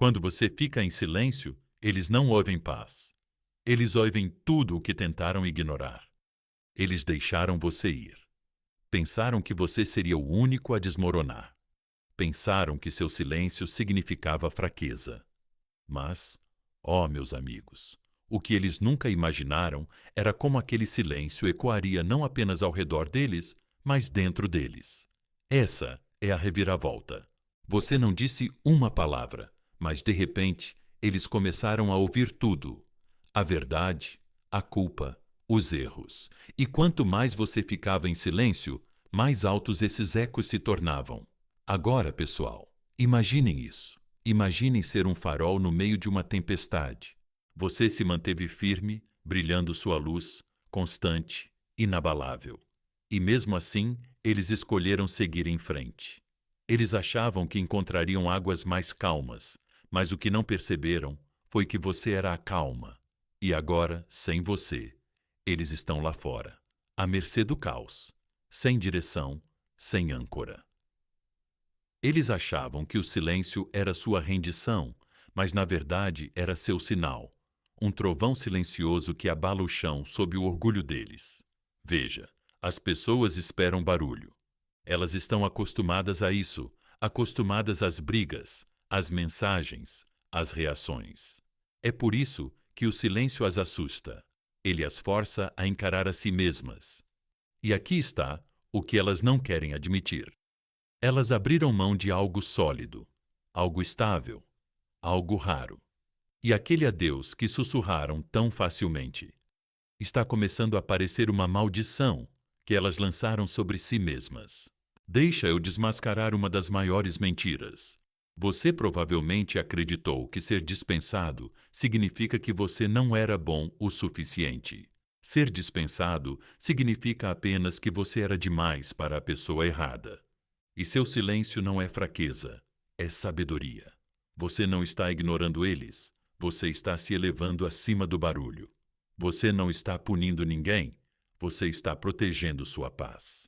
Quando você fica em silêncio, eles não ouvem paz. Eles ouvem tudo o que tentaram ignorar. Eles deixaram você ir. Pensaram que você seria o único a desmoronar. Pensaram que seu silêncio significava fraqueza. Mas, ó meus amigos, o que eles nunca imaginaram era como aquele silêncio ecoaria não apenas ao redor deles, mas dentro deles. Essa é a reviravolta. Você não disse uma palavra, mas de repente eles começaram a ouvir tudo. A verdade, a culpa, os erros. E quanto mais você ficava em silêncio, mais altos esses ecos se tornavam. Agora, pessoal, imaginem isso. Imaginem ser um farol no meio de uma tempestade. Você se manteve firme, brilhando sua luz, constante, inabalável. E mesmo assim, eles escolheram seguir em frente. Eles achavam que encontrariam águas mais calmas, mas o que não perceberam foi que você era a calma. E agora, sem você, eles estão lá fora, à mercê do caos, sem direção, sem âncora. Eles achavam que o silêncio era sua rendição, mas na verdade era seu sinal, um trovão silencioso que abala o chão sob o orgulho deles. Veja, as pessoas esperam barulho. Elas estão acostumadas a isso, acostumadas às brigas, às mensagens, às reações. É por isso que o silêncio as assusta. Ele as força a encarar a si mesmas. E aqui está o que elas não querem admitir. Elas abriram mão de algo sólido, algo estável, algo raro. E aquele adeus que sussurraram tão facilmente. Está começando a parecer uma maldição que elas lançaram sobre si mesmas. Deixa eu desmascarar uma das maiores mentiras. Você provavelmente acreditou que ser dispensado significa que você não era bom o suficiente. Ser dispensado significa apenas que você era demais para a pessoa errada. E seu silêncio não é fraqueza, é sabedoria. Você não está ignorando eles, você está se elevando acima do barulho. Você não está punindo ninguém, você está protegendo sua paz.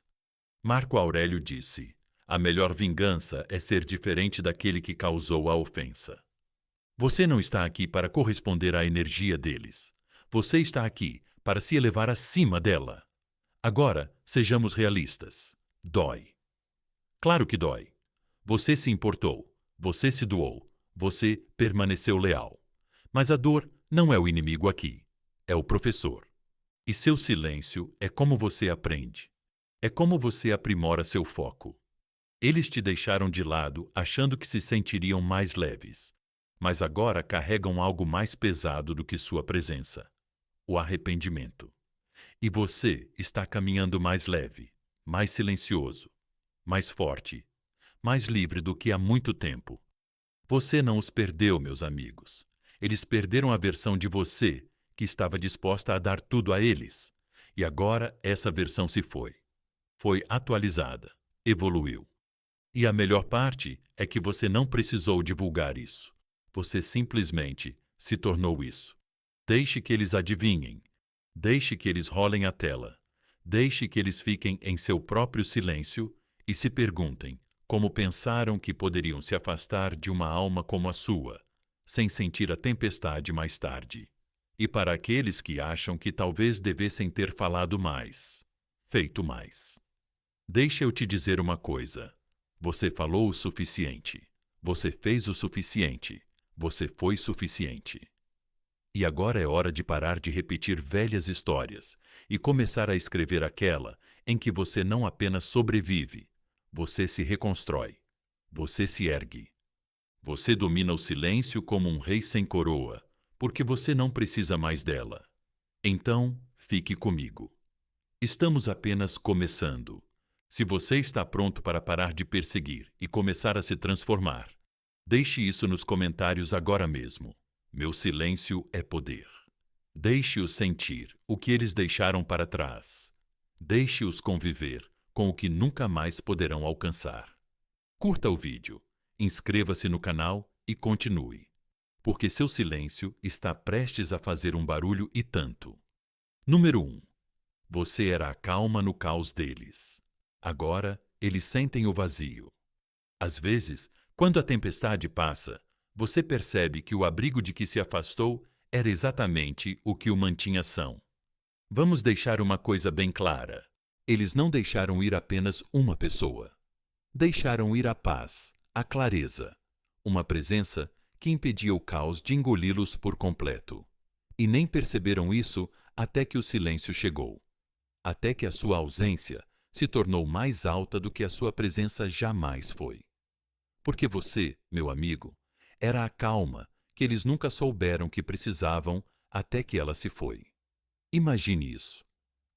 Marco Aurélio disse: a melhor vingança é ser diferente daquele que causou a ofensa. Você não está aqui para corresponder à energia deles. Você está aqui para se elevar acima dela. Agora, sejamos realistas. Dói. Claro que dói. Você se importou, você se doou, você permaneceu leal. Mas a dor não é o inimigo aqui, é o professor. E seu silêncio é como você aprende. É como você aprimora seu foco. Eles te deixaram de lado achando que se sentiriam mais leves, mas agora carregam algo mais pesado do que sua presença: o arrependimento. E você está caminhando mais leve, mais silencioso, mais forte, mais livre do que há muito tempo. Você não os perdeu, meus amigos. Eles perderam a versão de você que estava disposta a dar tudo a eles. E agora essa versão se foi. Foi atualizada, evoluiu. E a melhor parte é que você não precisou divulgar isso. Você simplesmente se tornou isso. Deixe que eles adivinhem. Deixe que eles rolem a tela. Deixe que eles fiquem em seu próprio silêncio e se perguntem como pensaram que poderiam se afastar de uma alma como a sua, sem sentir a tempestade mais tarde. E para aqueles que acham que talvez devessem ter falado mais, feito mais. Deixa eu te dizer uma coisa. Você falou o suficiente. Você fez o suficiente. Você foi suficiente. E agora é hora de parar de repetir velhas histórias e começar a escrever aquela em que você não apenas sobrevive, você se reconstrói, você se ergue. Você domina o silêncio como um rei sem coroa, porque você não precisa mais dela. Então, fique comigo. Estamos apenas começando. Se você está pronto para parar de perseguir e começar a se transformar, deixe isso nos comentários agora mesmo. Meu silêncio é poder. Deixe-os sentir o que eles deixaram para trás. Deixe-os conviver com o que nunca mais poderão alcançar. Curta o vídeo, inscreva-se no canal e continue, porque seu silêncio está prestes a fazer um barulho e tanto. Número 1. Você era a calma no caos deles. Agora, eles sentem o vazio. Às vezes, quando a tempestade passa, você percebe que o abrigo de que se afastou era exatamente o que o mantinha são. Vamos deixar uma coisa bem clara. Eles não deixaram ir apenas uma pessoa. Deixaram ir a paz, a clareza, uma presença que impedia o caos de engoli-los por completo. E nem perceberam isso até que o silêncio chegou. Até que a sua ausência se tornou mais alta do que a sua presença jamais foi. Porque você, meu amigo, era a calma que eles nunca souberam que precisavam até que ela se foi. Imagine isso.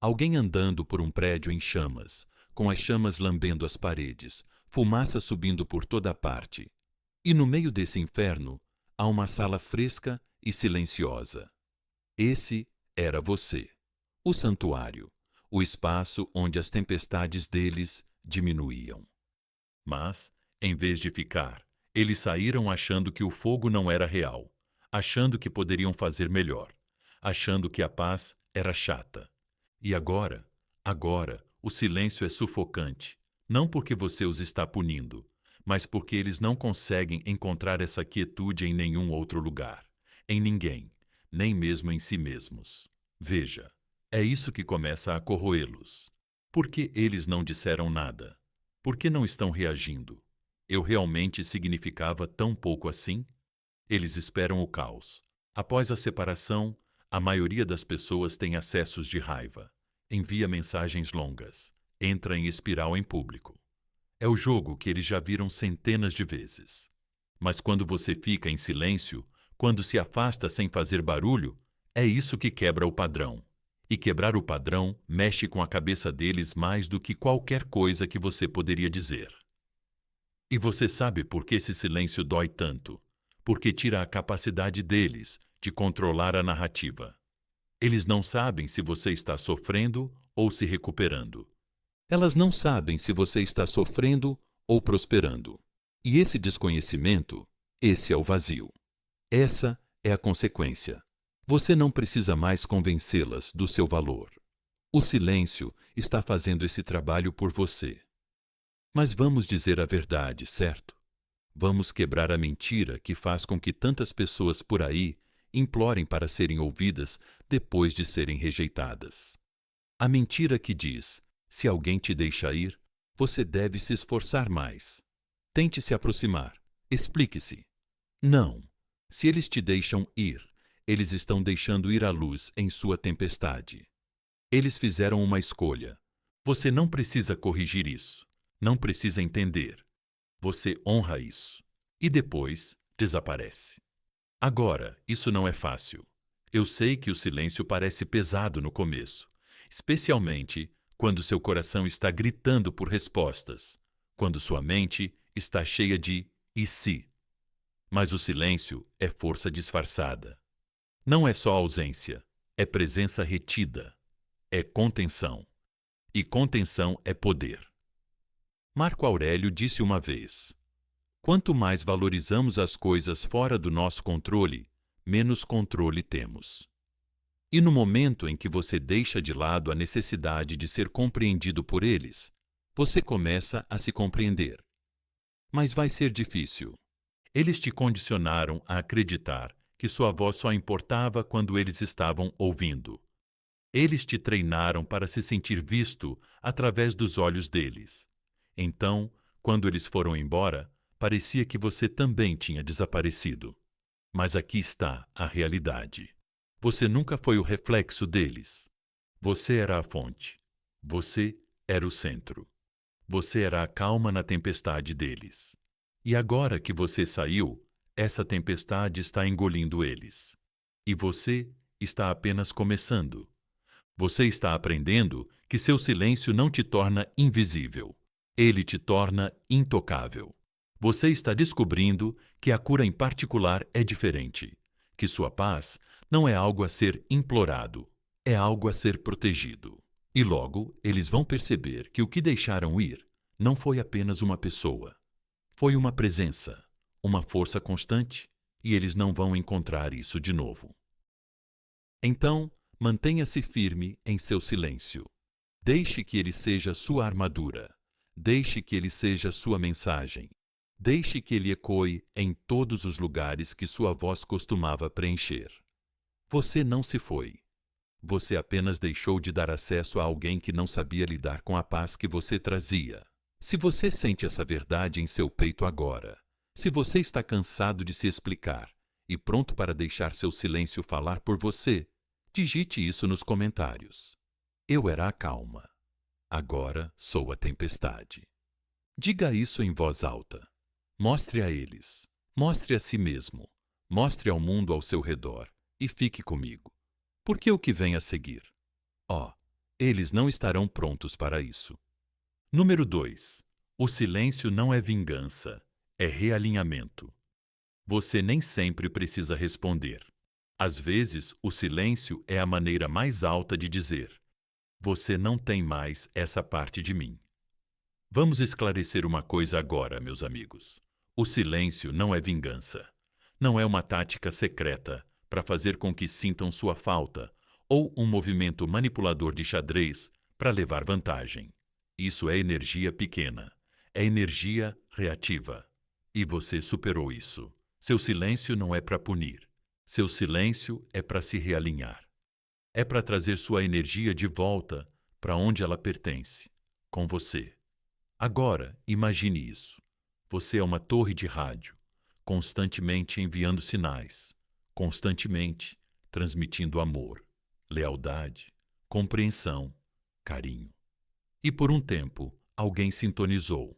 Alguém andando por um prédio em chamas, com as chamas lambendo as paredes, fumaça subindo por toda parte. E no meio desse inferno, há uma sala fresca e silenciosa. Esse era você, o santuário, o espaço onde as tempestades deles diminuíam. Mas, em vez de ficar, eles saíram achando que o fogo não era real, achando que poderiam fazer melhor, achando que a paz era chata. E agora, o silêncio é sufocante, não porque você os está punindo, mas porque eles não conseguem encontrar essa quietude em nenhum outro lugar, em ninguém, nem mesmo em si mesmos. Veja, é isso que começa a corroê-los. Por que eles não disseram nada? Por que não estão reagindo? Eu realmente significava tão pouco assim? Eles esperam o caos. Após a separação, a maioria das pessoas tem acessos de raiva, envia mensagens longas, entra em espiral em público. É o jogo que eles já viram centenas de vezes. Mas quando você fica em silêncio, quando se afasta sem fazer barulho, é isso que quebra o padrão. E quebrar o padrão mexe com a cabeça deles mais do que qualquer coisa que você poderia dizer. E você sabe por que esse silêncio dói tanto? Porque tira a capacidade deles de controlar a narrativa. Eles não sabem se você está sofrendo ou se recuperando. Elas não sabem se você está sofrendo ou prosperando. E esse desconhecimento, esse é o vazio. Essa é a consequência. Você não precisa mais convencê-las do seu valor. O silêncio está fazendo esse trabalho por você. Mas vamos dizer a verdade, certo? Vamos quebrar a mentira que faz com que tantas pessoas por aí implorem para serem ouvidas depois de serem rejeitadas. A mentira que diz: se alguém te deixa ir, você deve se esforçar mais. Tente se aproximar. Explique-se. Não. Se eles te deixam ir, eles estão deixando ir a luz em sua tempestade. Eles fizeram uma escolha. Você não precisa corrigir isso. Não precisa entender. Você honra isso. E depois desaparece. Agora, isso não é fácil. Eu sei que o silêncio parece pesado no começo, especialmente quando seu coração está gritando por respostas, quando sua mente está cheia de "e se?". Mas o silêncio é força disfarçada. Não é só ausência, é presença retida, é contenção. E contenção é poder. Marco Aurélio disse uma vez: quanto mais valorizamos as coisas fora do nosso controle, menos controle temos. E no momento em que você deixa de lado a necessidade de ser compreendido por eles, você começa a se compreender. Mas vai ser difícil. Eles te condicionaram a acreditar que sua voz só importava quando eles estavam ouvindo. Eles te treinaram para se sentir visto através dos olhos deles. Então, quando eles foram embora, parecia que você também tinha desaparecido. Mas aqui está a realidade. Você nunca foi o reflexo deles. Você era a fonte. Você era o centro. Você era a calma na tempestade deles. E agora que você saiu, essa tempestade está engolindo eles. E você está apenas começando. Você está aprendendo que seu silêncio não te torna invisível. Ele te torna intocável. Você está descobrindo que a cura em particular é diferente, que sua paz não é algo a ser implorado, é algo a ser protegido. E logo eles vão perceber que o que deixaram ir não foi apenas uma pessoa, foi uma presença, uma força constante, e eles não vão encontrar isso de novo. Então, mantenha-se firme em seu silêncio. Deixe que ele seja sua armadura. Deixe que ele seja sua mensagem. Deixe que ele ecoe em todos os lugares que sua voz costumava preencher. Você não se foi. Você apenas deixou de dar acesso a alguém que não sabia lidar com a paz que você trazia. Se você sente essa verdade em seu peito agora, se você está cansado de se explicar e pronto para deixar seu silêncio falar por você, digite isso nos comentários. Eu era a calma. Agora sou a tempestade. Diga isso em voz alta. Mostre a eles. Mostre a si mesmo. Mostre ao mundo ao seu redor. E fique comigo. Porque o que vem a seguir? Eles não estarão prontos para isso. Número 2. O silêncio não é vingança, é realinhamento. Você nem sempre precisa responder. Às vezes, o silêncio é a maneira mais alta de dizer: você não tem mais essa parte de mim. Vamos esclarecer uma coisa agora, meus amigos. O silêncio não é vingança. Não é uma tática secreta para fazer com que sintam sua falta ou um movimento manipulador de xadrez para levar vantagem. Isso é energia pequena. É energia reativa. E você superou isso. Seu silêncio não é para punir. Seu silêncio é para se realinhar. É para trazer sua energia de volta para onde ela pertence, com você. Agora, imagine isso. Você é uma torre de rádio, constantemente enviando sinais, constantemente transmitindo amor, lealdade, compreensão, carinho. E por um tempo, alguém sintonizou.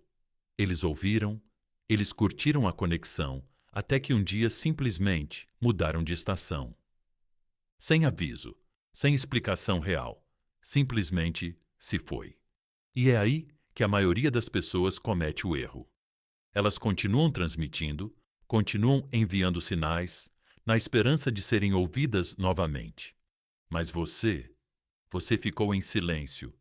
Eles ouviram, eles curtiram a conexão, até que um dia simplesmente mudaram de estação. Sem aviso, sem explicação real, simplesmente se foi. E é aí que a maioria das pessoas comete o erro. Elas continuam transmitindo, continuam enviando sinais, na esperança de serem ouvidas novamente. Mas você ficou em silêncio,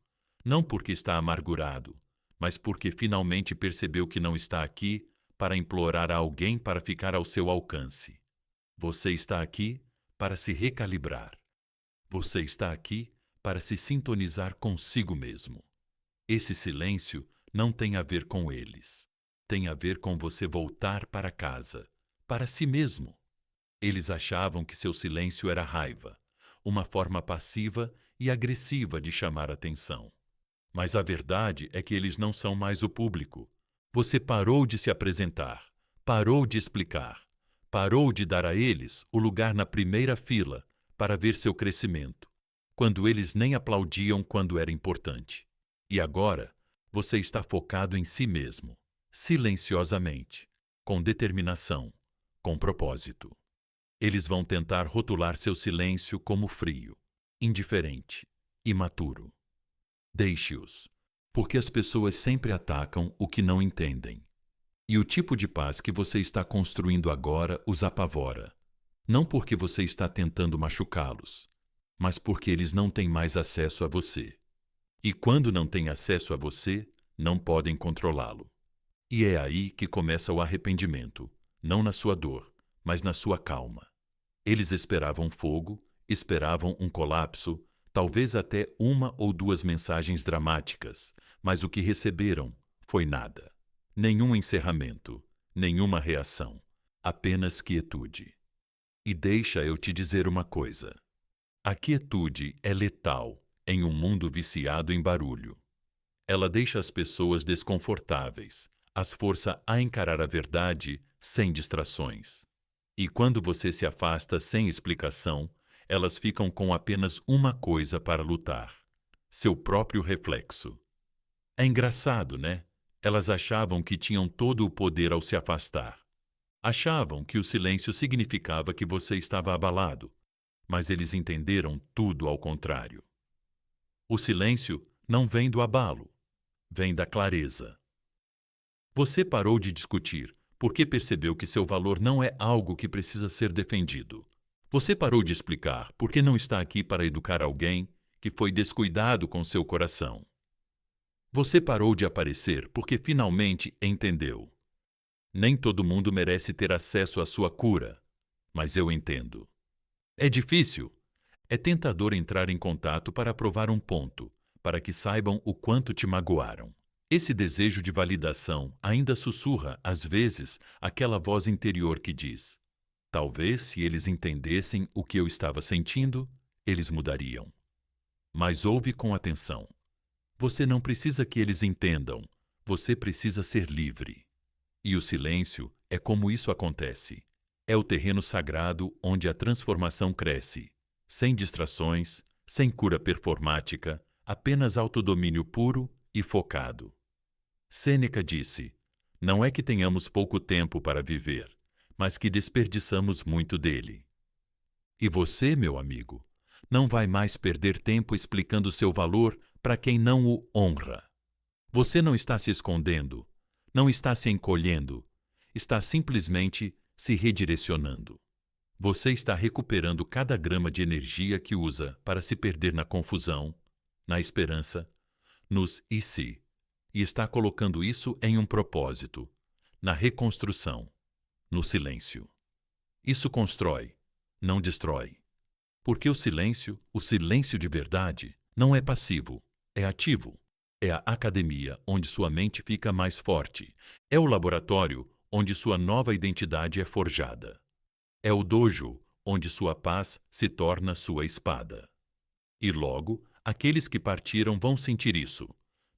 não porque está amargurado, mas porque finalmente percebeu que não está aqui para implorar a alguém para ficar ao seu alcance. Você está aqui para se recalibrar. Você está aqui para se sintonizar consigo mesmo. Esse silêncio não tem a ver com eles. Tem a ver com você voltar para casa, para si mesmo. Eles achavam que seu silêncio era raiva, uma forma passiva e agressiva de chamar atenção. Mas a verdade é que eles não são mais o público. Você parou de se apresentar, parou de explicar, parou de dar a eles o lugar na primeira fila para ver seu crescimento, quando eles nem aplaudiam quando era importante. E agora, você está focado em si mesmo, silenciosamente, com determinação, com propósito. Eles vão tentar rotular seu silêncio como frio, indiferente, imaturo. Deixe-os, porque as pessoas sempre atacam o que não entendem. E o tipo de paz que você está construindo agora os apavora. Não porque você está tentando machucá-los, mas porque eles não têm mais acesso a você. E quando não têm acesso a você, não podem controlá-lo. E é aí que começa o arrependimento, não na sua dor, mas na sua calma. Eles esperavam fogo, esperavam um colapso, talvez até uma ou duas mensagens dramáticas, mas o que receberam foi nada. Nenhum encerramento, nenhuma reação, apenas quietude. E deixa eu te dizer uma coisa. A quietude é letal em um mundo viciado em barulho. Ela deixa as pessoas desconfortáveis, as força a encarar a verdade sem distrações. E quando você se afasta sem explicação, elas ficam com apenas uma coisa para lutar: seu próprio reflexo. É engraçado, né? Elas achavam que tinham todo o poder ao se afastar. Achavam que o silêncio significava que você estava abalado, mas eles entenderam tudo ao contrário. O silêncio não vem do abalo, vem da clareza. Você parou de discutir porque percebeu que seu valor não é algo que precisa ser defendido. Você parou de explicar porque não está aqui para educar alguém que foi descuidado com seu coração. Você parou de aparecer porque finalmente entendeu. Nem todo mundo merece ter acesso à sua cura, mas eu entendo. É difícil. É tentador entrar em contato para provar um ponto, para que saibam o quanto te magoaram. Esse desejo de validação ainda sussurra, às vezes, aquela voz interior que diz: talvez, se eles entendessem o que eu estava sentindo, eles mudariam. Mas ouve com atenção. Você não precisa que eles entendam, você precisa ser livre. E o silêncio é como isso acontece. É o terreno sagrado onde a transformação cresce, sem distrações, sem cura performática, apenas autodomínio puro e focado. Sêneca disse: não é que tenhamos pouco tempo para viver, mas que desperdiçamos muito dele. E você, meu amigo, não vai mais perder tempo explicando seu valor para quem não o honra. Você não está se escondendo, não está se encolhendo, está simplesmente se redirecionando. Você está recuperando cada grama de energia que usa para se perder na confusão, na esperança, nos e se, e está colocando isso em um propósito, na reconstrução, no silêncio. Isso constrói, não destrói. Porque o silêncio de verdade, não é passivo, é ativo. É a academia onde sua mente fica mais forte. É o laboratório onde sua nova identidade é forjada. É o dojo onde sua paz se torna sua espada. E logo, aqueles que partiram vão sentir isso,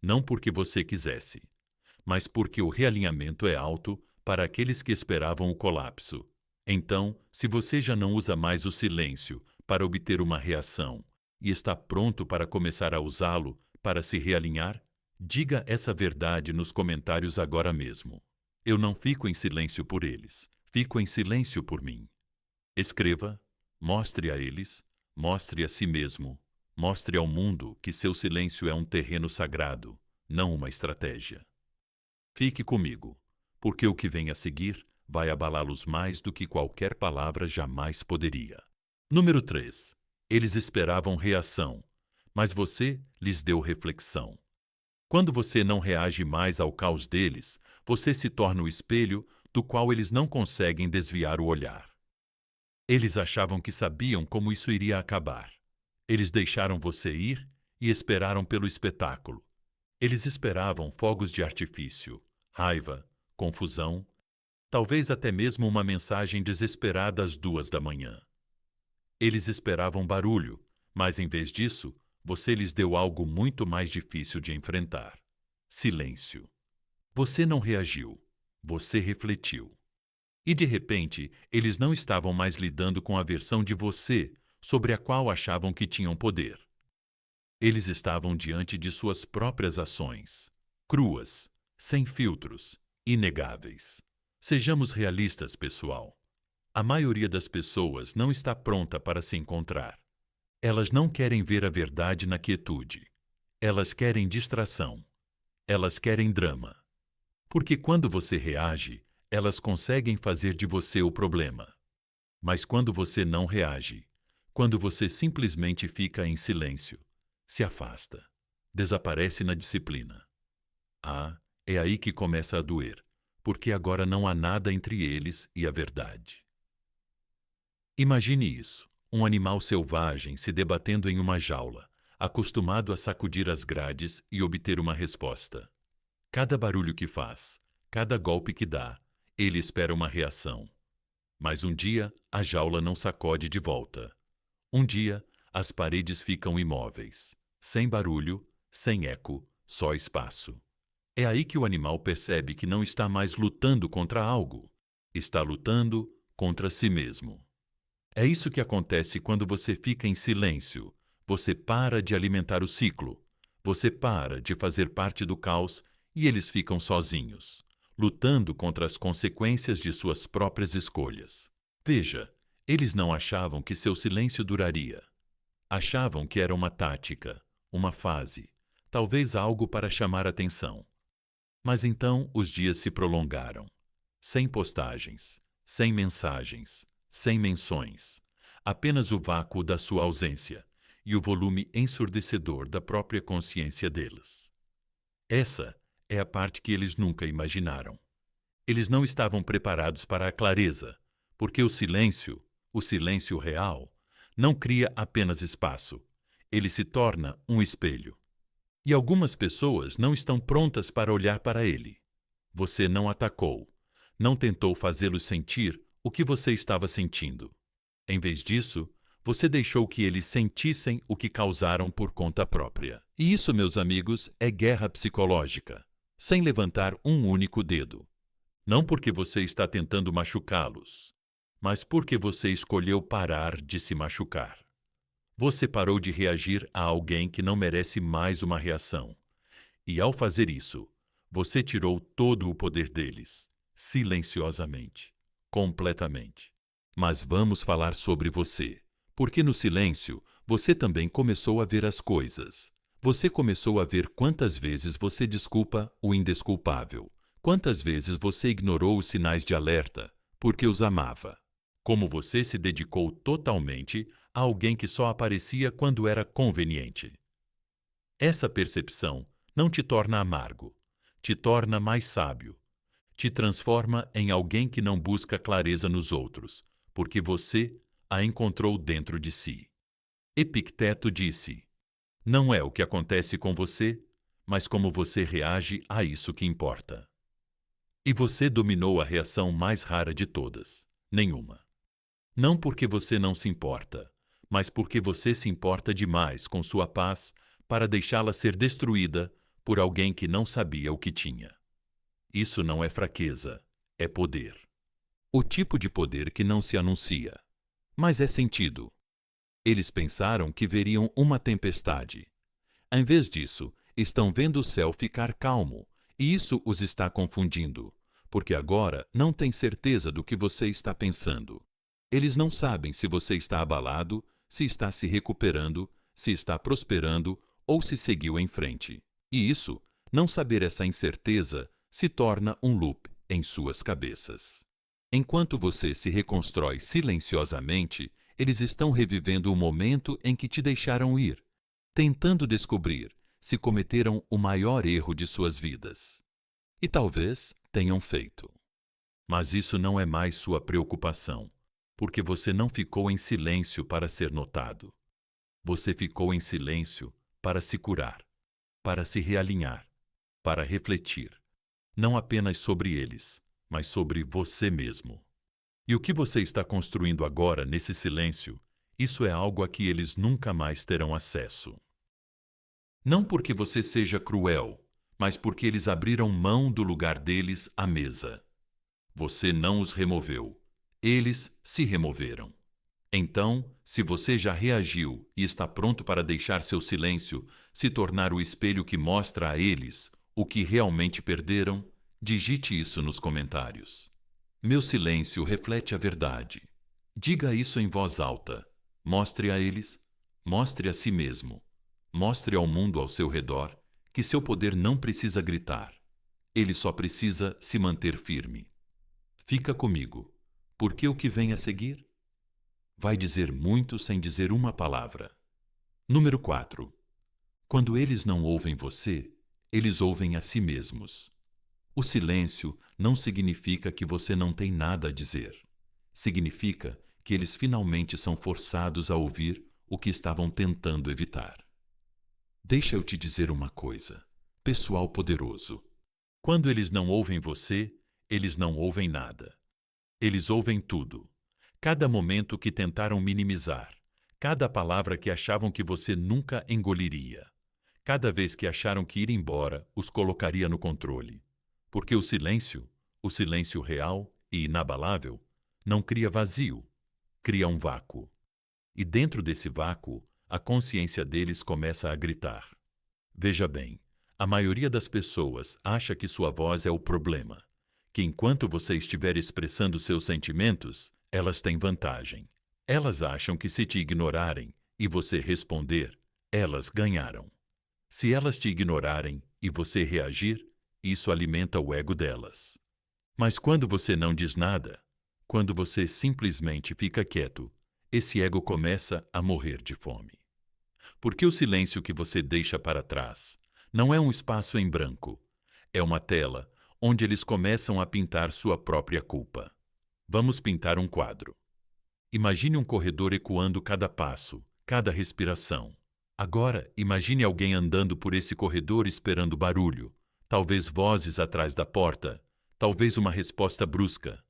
não porque você quisesse, mas porque o realinhamento é alto para aqueles que esperavam o colapso. Então, se você já não usa mais o silêncio para obter uma reação e está pronto para começar a usá-lo para se realinhar, diga essa verdade nos comentários agora mesmo. Eu não fico em silêncio por eles, fico em silêncio por mim. Escreva, mostre a eles, mostre a si mesmo, mostre ao mundo que seu silêncio é um terreno sagrado, não uma estratégia. Fique comigo, porque o que vem a seguir vai abalá-los mais do que qualquer palavra jamais poderia. Número 3. Eles esperavam reação, mas você lhes deu reflexão. Quando você não reage mais ao caos deles, você se torna o espelho do qual eles não conseguem desviar o olhar. Eles achavam que sabiam como isso iria acabar. Eles deixaram você ir e esperaram pelo espetáculo. Eles esperavam fogos de artifício, raiva, confusão, talvez até mesmo uma mensagem desesperada às 2 da manhã. Eles esperavam barulho, mas em vez disso, você lhes deu algo muito mais difícil de enfrentar: silêncio. Você não reagiu, você refletiu. E de repente, eles não estavam mais lidando com a versão de você sobre a qual achavam que tinham poder. Eles estavam diante de suas próprias ações, cruas, sem filtros, inegáveis. Sejamos realistas, pessoal. A maioria das pessoas não está pronta para se encontrar. Elas não querem ver a verdade na quietude. Elas querem distração. Elas querem drama. Porque quando você reage, elas conseguem fazer de você o problema. Mas quando você não reage, quando você simplesmente fica em silêncio, se afasta, desaparece na disciplina. É aí que começa a doer, porque agora não há nada entre eles e a verdade. Imagine isso, um animal selvagem se debatendo em uma jaula, acostumado a sacudir as grades e obter uma resposta. Cada barulho que faz, cada golpe que dá, ele espera uma reação. Mas um dia, a jaula não sacode de volta. Um dia, as paredes ficam imóveis, sem barulho, sem eco, só espaço. É aí que o animal percebe que não está mais lutando contra algo, está lutando contra si mesmo. É isso que acontece quando você fica em silêncio. Você para de alimentar o ciclo, você para de fazer parte do caos e eles ficam sozinhos, lutando contra as consequências de suas próprias escolhas. Veja, eles não achavam que seu silêncio duraria. Achavam que era uma tática, uma fase, talvez algo para chamar atenção. Mas então os dias se prolongaram, sem postagens, sem mensagens, sem menções, apenas o vácuo da sua ausência e o volume ensurdecedor da própria consciência deles. Essa é a parte que eles nunca imaginaram. Eles não estavam preparados para a clareza, porque o silêncio real, não cria apenas espaço, ele se torna um espelho. E algumas pessoas não estão prontas para olhar para ele. Você não atacou, não tentou fazê-los sentir o que você estava sentindo. Em vez disso, você deixou que eles sentissem o que causaram por conta própria. E isso, meus amigos, é guerra psicológica, sem levantar um único dedo. Não porque você está tentando machucá-los, mas porque você escolheu parar de se machucar. Você parou de reagir a alguém que não merece mais uma reação. E ao fazer isso, você tirou todo o poder deles, silenciosamente, completamente. Mas vamos falar sobre você, porque no silêncio você também começou a ver as coisas. Você começou a ver quantas vezes você desculpa o indesculpável, quantas vezes você ignorou os sinais de alerta porque os amava. Como você se dedicou totalmente a alguém que só aparecia quando era conveniente. Essa percepção não te torna amargo, te torna mais sábio, te transforma em alguém que não busca clareza nos outros, porque você a encontrou dentro de si. Epicteto disse: não é o que acontece com você, mas como você reage a isso que importa. E você dominou a reação mais rara de todas: nenhuma. Não porque você não se importa, mas porque você se importa demais com sua paz para deixá-la ser destruída por alguém que não sabia o que tinha. Isso não é fraqueza, é poder. O tipo de poder que não se anuncia, mas é sentido. Eles pensaram que veriam uma tempestade. Em vez disso, estão vendo o céu ficar calmo, e isso os está confundindo, porque agora não têm certeza do que você está pensando. Eles não sabem se você está abalado, se está se recuperando, se está prosperando ou se seguiu em frente. E isso, não saber essa incerteza, se torna um loop em suas cabeças. Enquanto você se reconstrói silenciosamente, eles estão revivendo o momento em que te deixaram ir, tentando descobrir se cometeram o maior erro de suas vidas. E talvez tenham feito. Mas isso não é mais sua preocupação, porque você não ficou em silêncio para ser notado. Você ficou em silêncio para se curar, para se realinhar, para refletir, não apenas sobre eles, mas sobre você mesmo. E o que você está construindo agora nesse silêncio, isso é algo a que eles nunca mais terão acesso. Não porque você seja cruel, mas porque eles abriram mão do lugar deles à mesa. Você não os removeu, eles se removeram. Então, se você já reagiu e está pronto para deixar seu silêncio se tornar o espelho que mostra a eles o que realmente perderam, digite isso nos comentários. Meu silêncio reflete a verdade. Diga isso em voz alta. Mostre a eles, mostre a si mesmo, mostre ao mundo ao seu redor que seu poder não precisa gritar. Ele só precisa se manter firme. Fica comigo, porque o que vem a seguir vai dizer muito sem dizer uma palavra. Número 4. Quando eles não ouvem você, eles ouvem a si mesmos. O silêncio não significa que você não tem nada a dizer. Significa que eles finalmente são forçados a ouvir o que estavam tentando evitar. Deixa eu te dizer uma coisa, pessoal poderoso. Quando eles não ouvem você, eles não ouvem nada. Eles ouvem tudo. Cada momento que tentaram minimizar, cada palavra que achavam que você nunca engoliria, cada vez que acharam que ir embora os colocaria no controle. Porque o silêncio real e inabalável, não cria vazio, cria um vácuo. E dentro desse vácuo, a consciência deles começa a gritar. Veja bem, a maioria das pessoas acha que sua voz é o problema, que enquanto você estiver expressando seus sentimentos, elas têm vantagem. Elas acham que se te ignorarem e você responder, elas ganharam. Se elas te ignorarem e você reagir, isso alimenta o ego delas. Mas quando você não diz nada, quando você simplesmente fica quieto, esse ego começa a morrer de fome. Porque o silêncio que você deixa para trás não é um espaço em branco, é uma tela onde eles começam a pintar sua própria culpa. Vamos pintar um quadro. Imagine um corredor ecoando cada passo, cada respiração. Agora, imagine alguém andando por esse corredor esperando barulho, talvez vozes atrás da porta, talvez uma resposta brusca.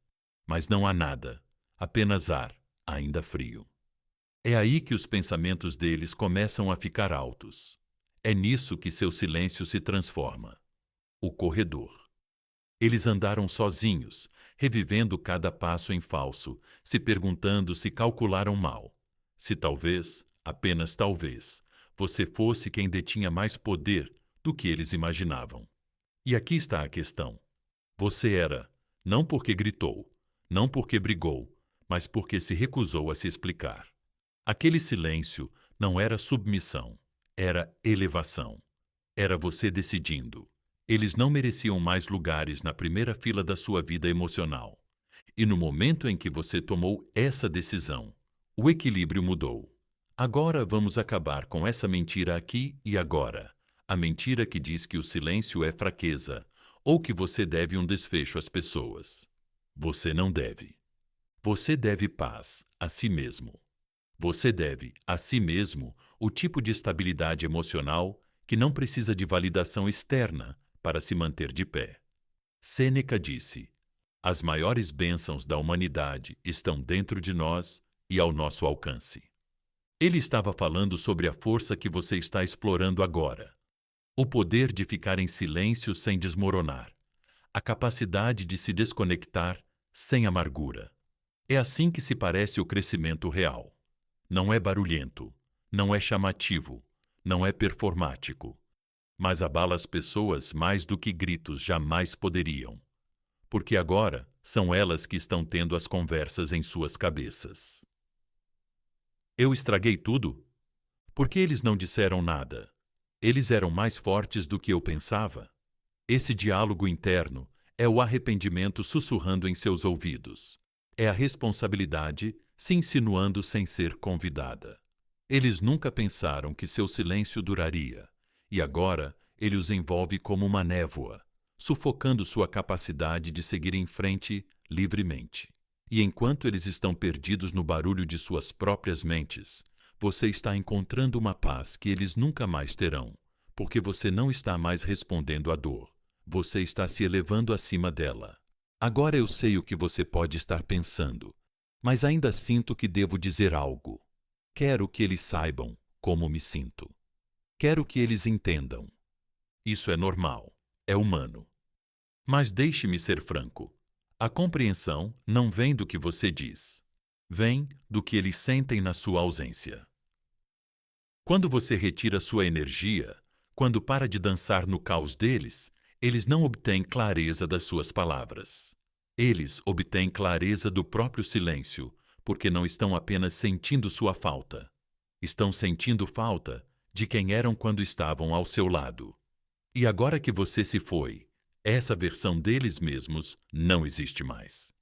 Mas não há nada, apenas ar, ainda frio. É aí que os pensamentos deles começam a ficar altos. É nisso que seu silêncio se transforma. O corredor. Eles andaram sozinhos, revivendo cada passo em falso, se perguntando se calcularam mal. Se talvez, apenas talvez, você fosse quem detinha mais poder do que eles imaginavam. E aqui está a questão. Você era, não porque gritou, não porque brigou, mas porque se recusou a se explicar. Aquele silêncio não era submissão, era elevação. Era você decidindo. Eles não mereciam mais lugares na primeira fila da sua vida emocional. E no momento em que você tomou essa decisão, o equilíbrio mudou. Agora vamos acabar com essa mentira aqui e agora. A mentira que diz que o silêncio é fraqueza, ou que você deve um desfecho às pessoas. Você não deve. Você deve paz a si mesmo. Você deve a si mesmo o tipo de estabilidade emocional que não precisa de validação externa para se manter de pé. Sêneca disse: as maiores bênçãos da humanidade estão dentro de nós e ao nosso alcance. Ele estava falando sobre a força que você está explorando agora. O poder de ficar em silêncio sem desmoronar. A capacidade de se desconectar sem amargura. É assim que se parece o crescimento real. Não é barulhento, não é chamativo, não é performático, mas abala as pessoas mais do que gritos jamais poderiam. Porque agora são elas que estão tendo as conversas em suas cabeças. Eu estraguei tudo? Por que eles não disseram nada? Eles eram mais fortes do que eu pensava? Esse diálogo interno é o arrependimento sussurrando em seus ouvidos. É a responsabilidade se insinuando sem ser convidada. Eles nunca pensaram que seu silêncio duraria, e agora ele os envolve como uma névoa, sufocando sua capacidade de seguir em frente livremente. E enquanto eles estão perdidos no barulho de suas próprias mentes, você está encontrando uma paz que eles nunca mais terão, porque você não está mais respondendo à dor. Você está se elevando acima dela. Agora eu sei o que você pode estar pensando, mas ainda sinto que devo dizer algo. Quero que eles saibam como me sinto. Quero que eles entendam. Isso é normal, é humano. Mas deixe-me ser franco. A compreensão não vem do que você diz. Vem do que eles sentem na sua ausência. Quando você retira sua energia, quando para de dançar no caos deles, eles não obtêm clareza das suas palavras. Eles obtêm clareza do próprio silêncio, porque não estão apenas sentindo sua falta. Estão sentindo falta de quem eram quando estavam ao seu lado. E agora que você se foi, essa versão deles mesmos não existe mais.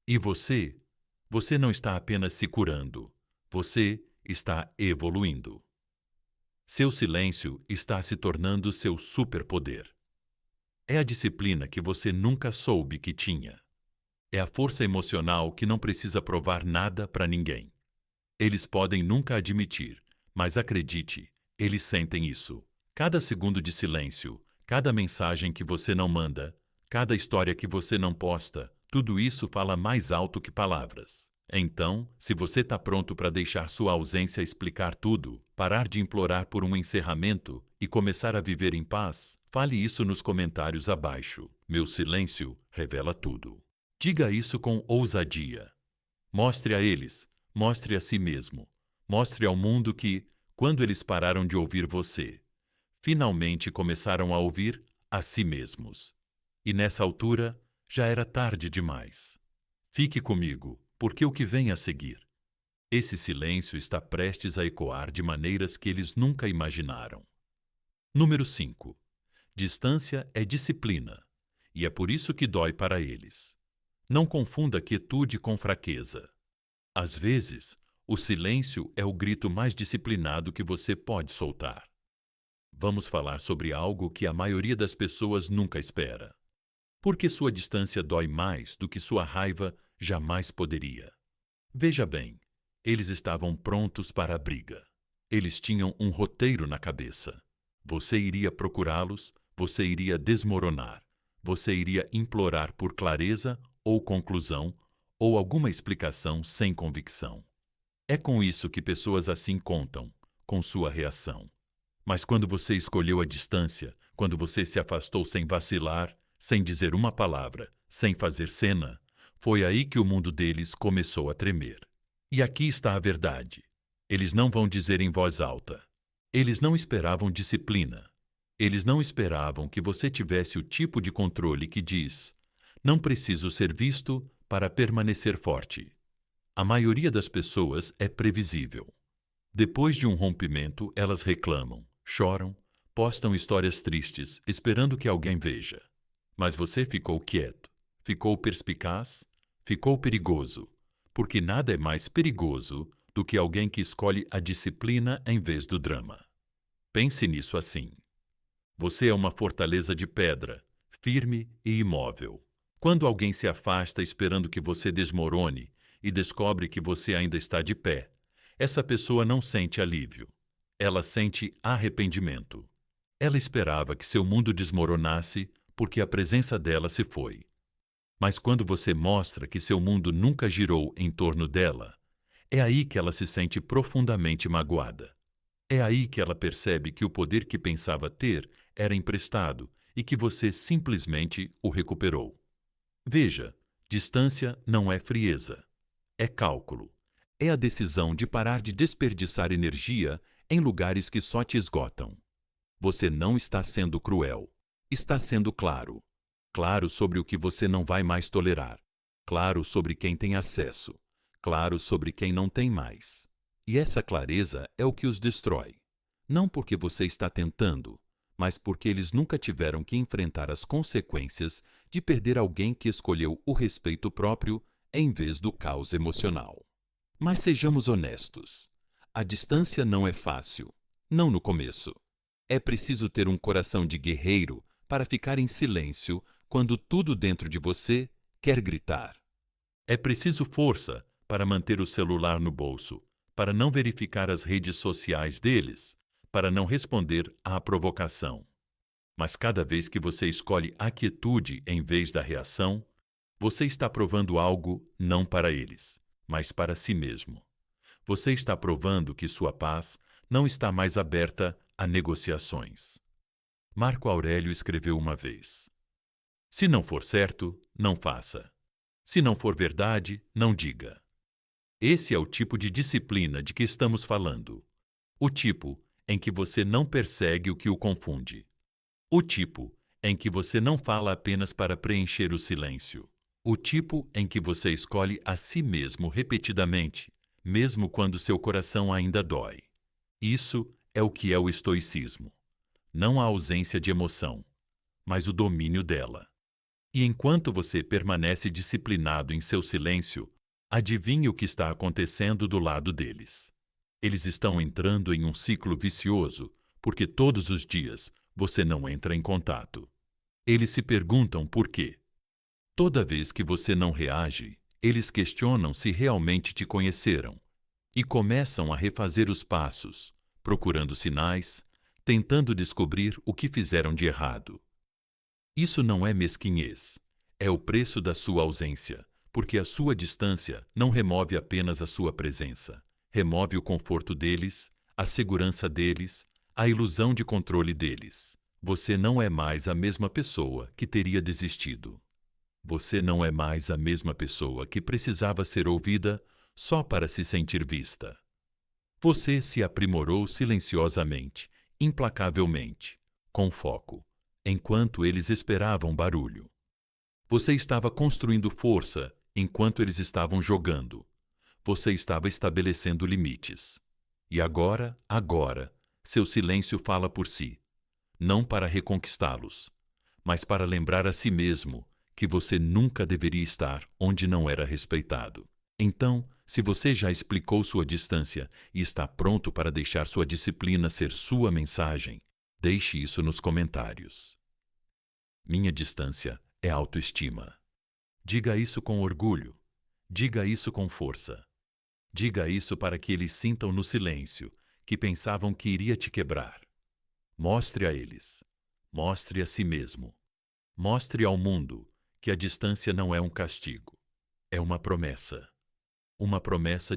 E você não está apenas se curando, você está evoluindo. Seu silêncio está se tornando seu superpoder. É a disciplina que você nunca soube que tinha. É a força emocional que não precisa provar nada para ninguém. Eles podem nunca admitir, mas acredite, eles sentem isso. Cada segundo de silêncio, cada mensagem que você não manda, cada história que você não posta, tudo isso fala mais alto que palavras. Então, se você está pronto para deixar sua ausência explicar tudo, parar de implorar por um encerramento e começar a viver em paz, fale isso nos comentários abaixo. Meu silêncio revela tudo. Diga isso com ousadia. Mostre a eles, mostre a si mesmo, mostre ao mundo que, quando eles pararam de ouvir você, finalmente começaram a ouvir a si mesmos. E nessa altura, já era tarde demais. Fique comigo, porque o que vem a seguir? Esse silêncio está prestes a ecoar de maneiras que eles nunca imaginaram. Número 5. Distância é disciplina, e é por isso que dói para eles. Não confunda quietude com fraqueza. Às vezes, o silêncio é o grito mais disciplinado que você pode soltar. Vamos falar sobre algo que a maioria das pessoas nunca espera. Porque sua distância dói mais do que sua raiva jamais poderia. Veja bem, eles estavam prontos para a briga. Eles tinham um roteiro na cabeça. Você iria procurá-los, você iria desmoronar, você iria implorar por clareza ou conclusão ou alguma explicação sem convicção. É com isso que pessoas assim contam, com sua reação. Mas quando você escolheu a distância, quando você se afastou sem vacilar, sem dizer uma palavra, sem fazer cena, foi aí que o mundo deles começou a tremer. E aqui está a verdade. Eles não vão dizer em voz alta. Eles não esperavam disciplina. Eles não esperavam que você tivesse o tipo de controle que diz: não preciso ser visto para permanecer forte. A maioria das pessoas é previsível. Depois de um rompimento, elas reclamam, choram, postam histórias tristes, esperando que alguém veja. Mas você ficou quieto, ficou perspicaz, ficou perigoso, porque nada é mais perigoso do que alguém que escolhe a disciplina em vez do drama. Pense nisso assim. Você é uma fortaleza de pedra, firme e imóvel. Quando alguém se afasta esperando que você desmorone e descobre que você ainda está de pé, essa pessoa não sente alívio. Ela sente arrependimento. Ela esperava que seu mundo desmoronasse porque a presença dela se foi. Mas quando você mostra que seu mundo nunca girou em torno dela, é aí que ela se sente profundamente magoada. É aí que ela percebe que o poder que pensava ter era emprestado e que você simplesmente o recuperou. Veja, distância não é frieza, é cálculo. É a decisão de parar de desperdiçar energia em lugares que só te esgotam. Você não está sendo cruel, está sendo claro. Claro sobre o que você não vai mais tolerar. Claro sobre quem tem acesso. Claro sobre quem não tem mais. E essa clareza é o que os destrói. Não porque você está tentando, mas porque eles nunca tiveram que enfrentar as consequências de perder alguém que escolheu o respeito próprio em vez do caos emocional. Mas sejamos honestos. A distância não é fácil, não no começo. É preciso ter um coração de guerreiro para ficar em silêncio quando tudo dentro de você quer gritar. É preciso força para manter o celular no bolso, para não verificar as redes sociais deles, para não responder à provocação. Mas cada vez que você escolhe a quietude em vez da reação, você está provando algo não para eles, mas para si mesmo. Você está provando que sua paz não está mais aberta a negociações. Marco Aurélio escreveu uma vez: se não for certo, não faça. Se não for verdade, não diga. Esse é o tipo de disciplina de que estamos falando. O tipo em que você não persegue o que o confunde. O tipo em que você não fala apenas para preencher o silêncio. O tipo em que você escolhe a si mesmo repetidamente, mesmo quando seu coração ainda dói. Isso é o que é o estoicismo. Não a ausência de emoção, mas o domínio dela. E enquanto você permanece disciplinado em seu silêncio, adivinhe o que está acontecendo do lado deles. Eles estão entrando em um ciclo vicioso, porque todos os dias você não entra em contato. Eles se perguntam por quê. Toda vez que você não reage, eles questionam se realmente te conheceram e começam a refazer os passos, procurando sinais, tentando descobrir o que fizeram de errado. Isso não é mesquinhez, é o preço da sua ausência, porque a sua distância não remove apenas a sua presença, remove o conforto deles, a segurança deles, a ilusão de controle deles. Você não é mais a mesma pessoa que teria desistido. Você não é mais a mesma pessoa que precisava ser ouvida só para se sentir vista. Você se aprimorou silenciosamente, implacavelmente, com foco, enquanto eles esperavam barulho. Você estava construindo força enquanto eles estavam jogando. Você estava estabelecendo limites. E agora, seu silêncio fala por si, não para reconquistá-los, mas para lembrar a si mesmo que você nunca deveria estar onde não era respeitado. Então, se você já explicou sua distância e está pronto para deixar sua disciplina ser sua mensagem, deixe isso nos comentários. Minha distância é autoestima. Diga isso com orgulho. Diga isso com força. Diga isso para que eles sintam no silêncio que pensavam que iria te quebrar. Mostre a eles, mostre a si mesmo, mostre ao mundo que a distância não é um castigo, é uma promessa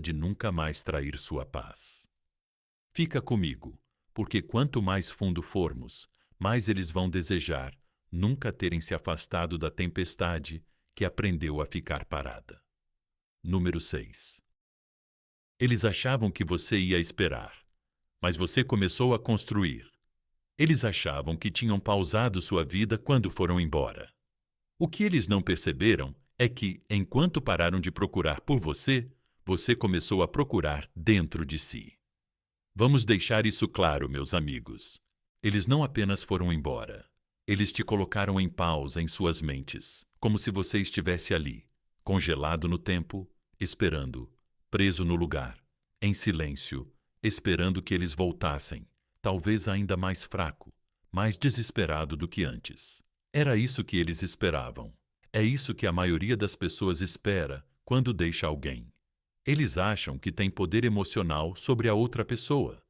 de nunca mais trair sua paz. Fica comigo, porque quanto mais fundo formos, mais eles vão desejar nunca terem se afastado da tempestade que aprendeu a ficar parada. Número 6. Eles achavam que você ia esperar, mas você começou a construir. Eles achavam que tinham pausado sua vida quando foram embora. O que eles não perceberam é que, enquanto pararam de procurar por você, você começou a procurar dentro de si. Vamos deixar isso claro, meus amigos. Eles não apenas foram embora. Eles te colocaram em pausa em suas mentes, como se você estivesse ali, congelado no tempo, esperando, preso no lugar, em silêncio, esperando que eles voltassem, talvez ainda mais fraco, mais desesperado do que antes. Era isso que eles esperavam. É isso que a maioria das pessoas espera quando deixa alguém. Eles acham que têm poder emocional sobre a outra pessoa,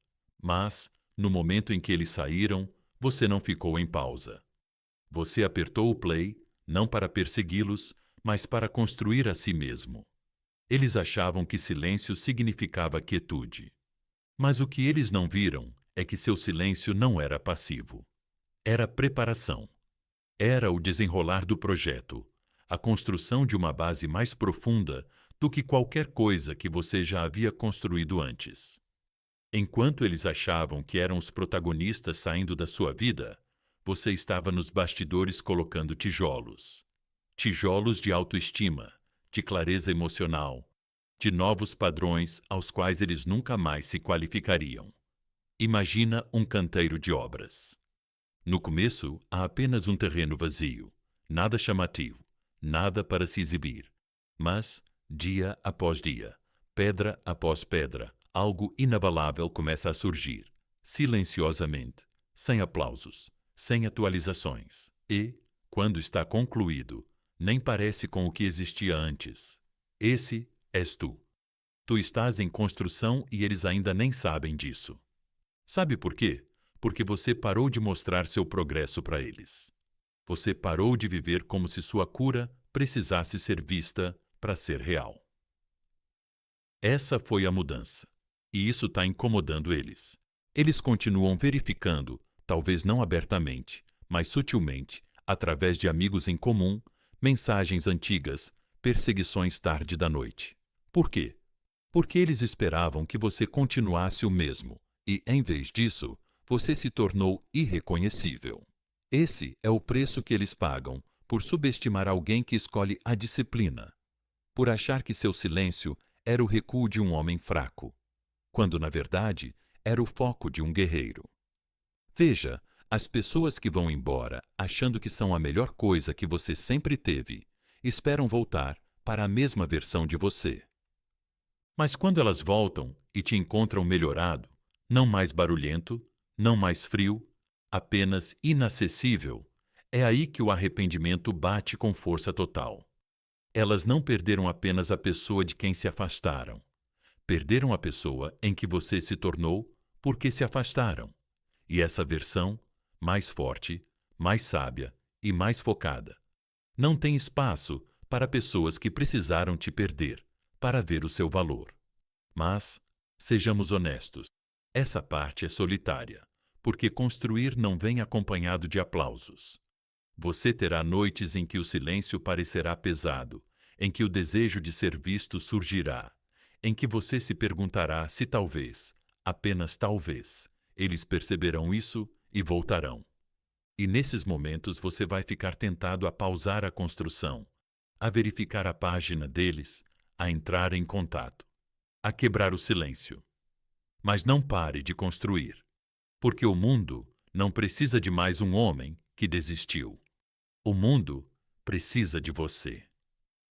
mas, no momento em que eles saíram, você não ficou em pausa. Você apertou o play, não para persegui-los, mas para construir a si mesmo. Eles achavam que silêncio significava quietude. Mas o que eles não viram é que seu silêncio não era passivo. Era preparação. Era o desenrolar do projeto, a construção de uma base mais profunda do que qualquer coisa que você já havia construído antes. Enquanto eles achavam que eram os protagonistas saindo da sua vida, você estava nos bastidores colocando tijolos. Tijolos de autoestima, de clareza emocional, de novos padrões aos quais eles nunca mais se qualificariam. Imagina um canteiro de obras. No começo, há apenas um terreno vazio, nada chamativo, nada para se exibir. Mas, dia após dia, pedra após pedra, algo inabalável começa a surgir, silenciosamente, sem aplausos, sem atualizações. E, quando está concluído, nem parece com o que existia antes. Esse és tu. Tu estás em construção e eles ainda nem sabem disso. Sabe por quê? Porque você parou de mostrar seu progresso para eles. Você parou de viver como se sua cura precisasse ser vista para ser real. Essa foi a mudança. E isso está incomodando eles. Eles continuam verificando, talvez não abertamente, mas sutilmente, através de amigos em comum, mensagens antigas, perseguições tarde da noite. Por quê? Porque eles esperavam que você continuasse o mesmo e, em vez disso, você se tornou irreconhecível. Esse é o preço que eles pagam por subestimar alguém que escolhe a disciplina, por achar que seu silêncio era o recuo de um homem fraco, quando, na verdade, era o foco de um guerreiro. Veja, as pessoas que vão embora achando que são a melhor coisa que você sempre teve, esperam voltar para a mesma versão de você. Mas quando elas voltam e te encontram melhorado, não mais barulhento, não mais frio, apenas inacessível, é aí que o arrependimento bate com força total. Elas não perderam apenas a pessoa de quem se afastaram. Perderam a pessoa em que você se tornou porque se afastaram. E essa versão, mais forte, mais sábia e mais focada, não tem espaço para pessoas que precisaram te perder para ver o seu valor. Mas, sejamos honestos, essa parte é solitária, porque construir não vem acompanhado de aplausos. Você terá noites em que o silêncio parecerá pesado, em que o desejo de ser visto surgirá, em que você se perguntará se talvez, apenas talvez, eles perceberão isso e voltarão. E nesses momentos você vai ficar tentado a pausar a construção, a verificar a página deles, a entrar em contato, a quebrar o silêncio. Mas não pare de construir, porque o mundo não precisa de mais um homem que desistiu. O mundo precisa de você.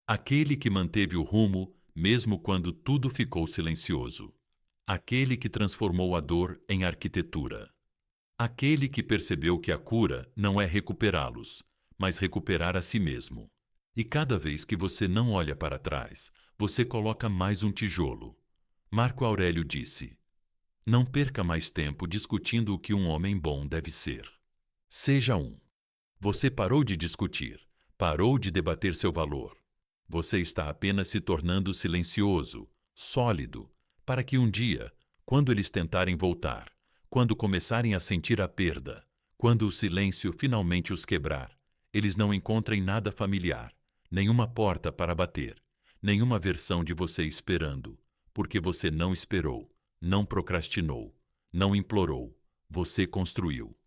Aquele que manteve o rumo mesmo quando tudo ficou silencioso. Aquele que transformou a dor em arquitetura. Aquele que percebeu que a cura não é recuperá-los, mas recuperar a si mesmo. E cada vez que você não olha para trás, você coloca mais um tijolo. Marco Aurélio disse: Não perca mais tempo discutindo o que um homem bom deve ser. Seja um. Você parou de discutir, parou de debater seu valor. Você está apenas se tornando silencioso, sólido, para que um dia, quando eles tentarem voltar, quando começarem a sentir a perda, quando o silêncio finalmente os quebrar, eles não encontrem nada familiar, nenhuma porta para bater, nenhuma versão de você esperando, porque você não esperou, não procrastinou, não implorou, você construiu.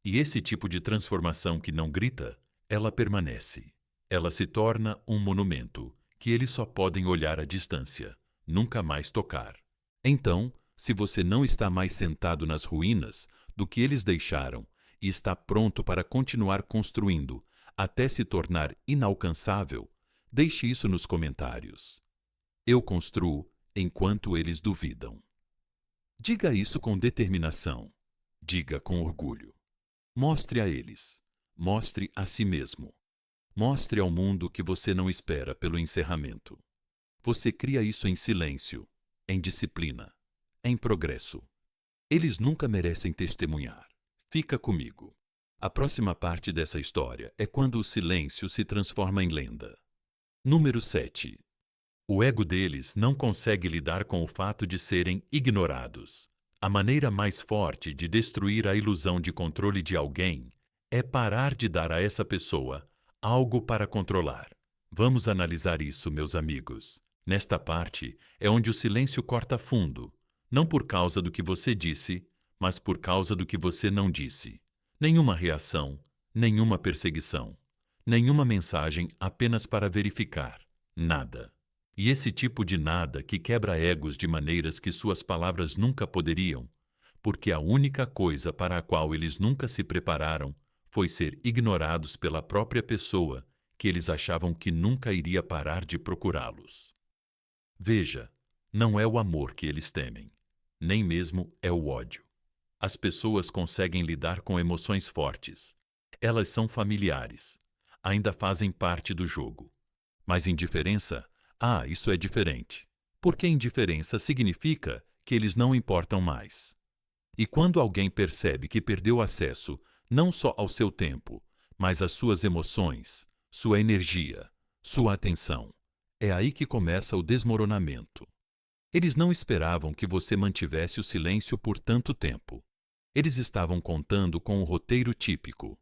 E esse tipo de transformação que não grita, ela permanece. Ela se torna um monumento que eles só podem olhar à distância, nunca mais tocar. Então, se você não está mais sentado nas ruínas do que eles deixaram e está pronto para continuar construindo até se tornar inalcançável, deixe isso nos comentários. Eu construo enquanto eles duvidam. Diga isso com determinação. Diga com orgulho. Mostre a eles. Mostre a si mesmo. Mostre ao mundo que você não espera pelo encerramento. Você cria isso em silêncio, em disciplina, em progresso. Eles nunca merecem testemunhar. Fica comigo. A próxima parte dessa história é quando o silêncio se transforma em lenda. Número 7. O ego deles não consegue lidar com o fato de serem ignorados. A maneira mais forte de destruir a ilusão de controle de alguém é parar de dar a essa pessoa algo para controlar. Vamos analisar isso, meus amigos. Nesta parte é onde o silêncio corta fundo, não por causa do que você disse, mas por causa do que você não disse. Nenhuma reação, nenhuma perseguição, nenhuma mensagem apenas para verificar. Nada. E esse tipo de nada que quebra egos de maneiras que suas palavras nunca poderiam, porque a única coisa para a qual eles nunca se prepararam foi ser ignorados pela própria pessoa que eles achavam que nunca iria parar de procurá-los. Veja, não é o amor que eles temem, nem mesmo é o ódio. As pessoas conseguem lidar com emoções fortes. Elas são familiares, ainda fazem parte do jogo. Mas indiferença, isso é diferente. Porque indiferença significa que eles não importam mais. E quando alguém percebe que perdeu acesso não só ao seu tempo, mas às suas emoções, sua energia, sua atenção, é aí que começa o desmoronamento. Eles não esperavam que você mantivesse o silêncio por tanto tempo. Eles estavam contando com o roteiro típico.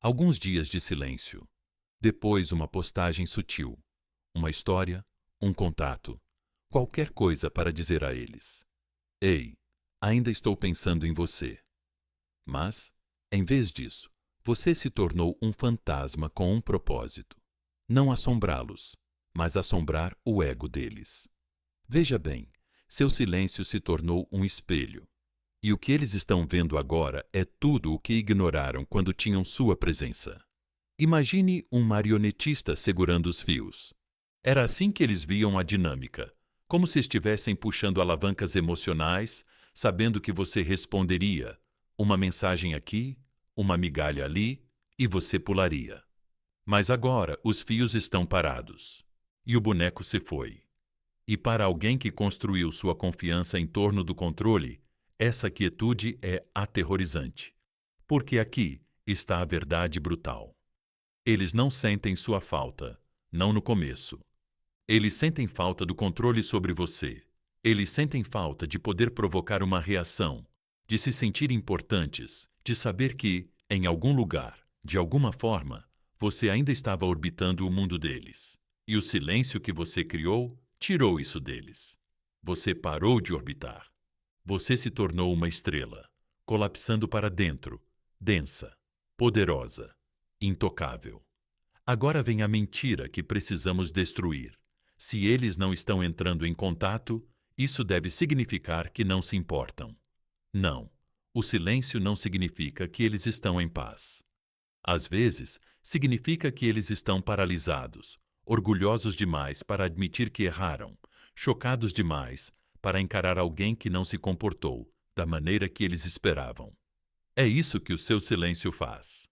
Alguns dias de silêncio. Depois uma postagem sutil. Uma história, um contato. Qualquer coisa para dizer a eles: Ei, ainda estou pensando em você. Mas, em vez disso, você se tornou um fantasma com um propósito. Não assombrá-los, mas assombrar o ego deles. Veja bem, seu silêncio se tornou um espelho. E o que eles estão vendo agora é tudo o que ignoraram quando tinham sua presença. Imagine um marionetista segurando os fios. Era assim que eles viam a dinâmica, como se estivessem puxando alavancas emocionais, sabendo que você responderia, uma mensagem aqui, uma migalha ali, e você pularia. Mas agora os fios estão parados, e o boneco se foi. E para alguém que construiu sua confiança em torno do controle, essa quietude é aterrorizante, porque aqui está a verdade brutal. Eles não sentem sua falta, não no começo. Eles sentem falta do controle sobre você. Eles sentem falta de poder provocar uma reação, de se sentir importantes, de saber que, em algum lugar, de alguma forma, você ainda estava orbitando o mundo deles. E o silêncio que você criou tirou isso deles. Você parou de orbitar. Você se tornou uma estrela, colapsando para dentro, densa, poderosa, intocável. Agora vem a mentira que precisamos destruir. Se eles não estão entrando em contato, isso deve significar que não se importam. Não, o silêncio não significa que eles estão em paz. Às vezes, significa que eles estão paralisados, orgulhosos demais para admitir que erraram, chocados demais para encarar alguém que não se comportou da maneira que eles esperavam. É isso que o seu silêncio faz.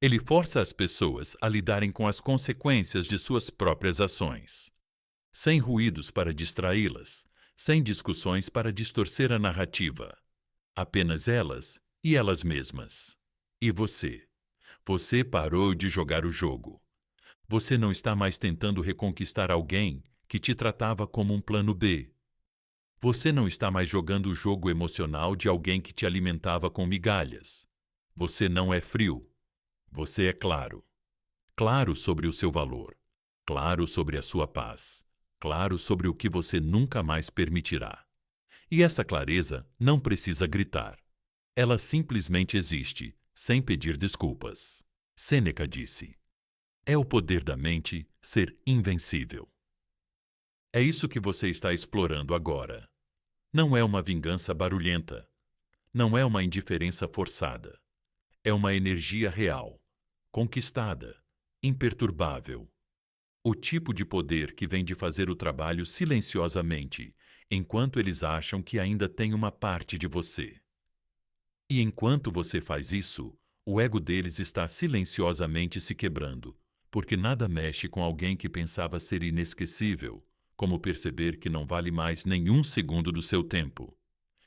Ele força as pessoas a lidarem com as consequências de suas próprias ações. Sem ruídos para distraí-las, sem discussões para distorcer a narrativa. Apenas elas e elas mesmas. E você? Você parou de jogar o jogo. Você não está mais tentando reconquistar alguém que te tratava como um plano B. Você não está mais jogando o jogo emocional de alguém que te alimentava com migalhas. Você não é frio. Você é claro. Claro sobre o seu valor. Claro sobre a sua paz. Claro sobre o que você nunca mais permitirá. E essa clareza não precisa gritar. Ela simplesmente existe, sem pedir desculpas. Sêneca disse: é o poder da mente ser invencível. É isso que você está explorando agora. Não é uma vingança barulhenta. Não é uma indiferença forçada. É uma energia real, conquistada, imperturbável. O tipo de poder que vem de fazer o trabalho silenciosamente, enquanto eles acham que ainda tem uma parte de você. E enquanto você faz isso, o ego deles está silenciosamente se quebrando, porque nada mexe com alguém que pensava ser inesquecível, como perceber que não vale mais nenhum segundo do seu tempo,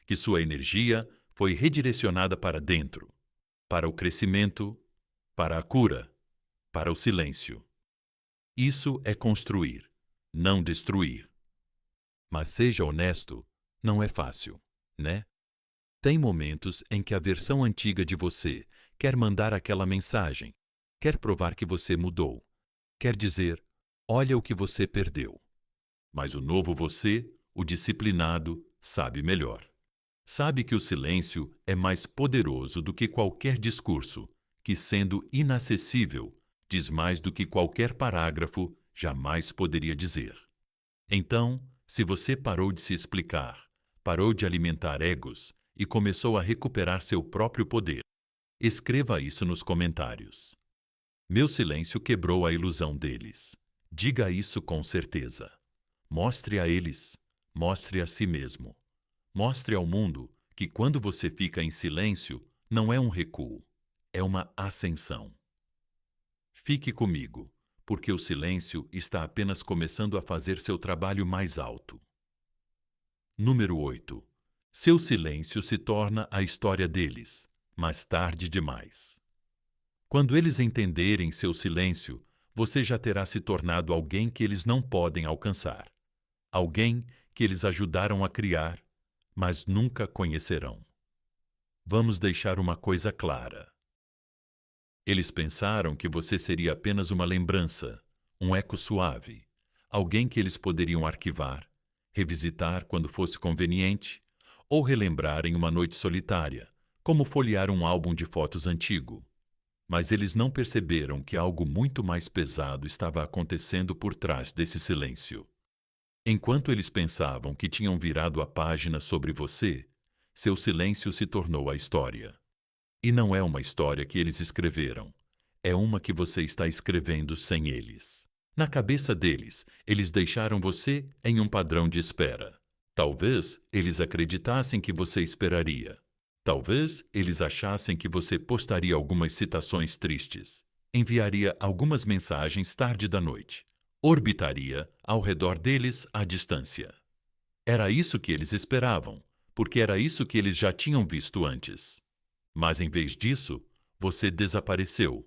que sua energia foi redirecionada para dentro, para o crescimento, para a cura, para o silêncio. Isso é construir, não destruir. Mas seja honesto, não é fácil, né? Tem momentos em que a versão antiga de você quer mandar aquela mensagem, quer provar que você mudou, quer dizer, olha o que você perdeu. Mas o novo você, o disciplinado, sabe melhor. Sabe que o silêncio é mais poderoso do que qualquer discurso, que sendo inacessível, diz mais do que qualquer parágrafo jamais poderia dizer. Então, se você parou de se explicar, parou de alimentar egos e começou a recuperar seu próprio poder, escreva isso nos comentários. Meu silêncio quebrou a ilusão deles. Diga isso com certeza. Mostre a eles, mostre a si mesmo. Mostre ao mundo que quando você fica em silêncio, não é um recuo, é uma ascensão. Fique comigo, porque o silêncio está apenas começando a fazer seu trabalho mais alto. Número 8. Seu silêncio se torna a história deles, mas tarde demais. Quando eles entenderem seu silêncio, você já terá se tornado alguém que eles não podem alcançar. Alguém que eles ajudaram a criar, mas nunca conhecerão. Vamos deixar uma coisa clara. Eles pensaram que você seria apenas uma lembrança, um eco suave, alguém que eles poderiam arquivar, revisitar quando fosse conveniente, ou relembrar em uma noite solitária, como folhear um álbum de fotos antigo. Mas eles não perceberam que algo muito mais pesado estava acontecendo por trás desse silêncio. Enquanto eles pensavam que tinham virado a página sobre você, seu silêncio se tornou a história. E não é uma história que eles escreveram, é uma que você está escrevendo sem eles. Na cabeça deles, eles deixaram você em um padrão de espera. Talvez eles acreditassem que você esperaria. Talvez eles achassem que você postaria algumas citações tristes, enviaria algumas mensagens tarde da noite, orbitaria ao redor deles à distância. Era isso que eles esperavam, porque era isso que eles já tinham visto antes. Mas em vez disso, você desapareceu,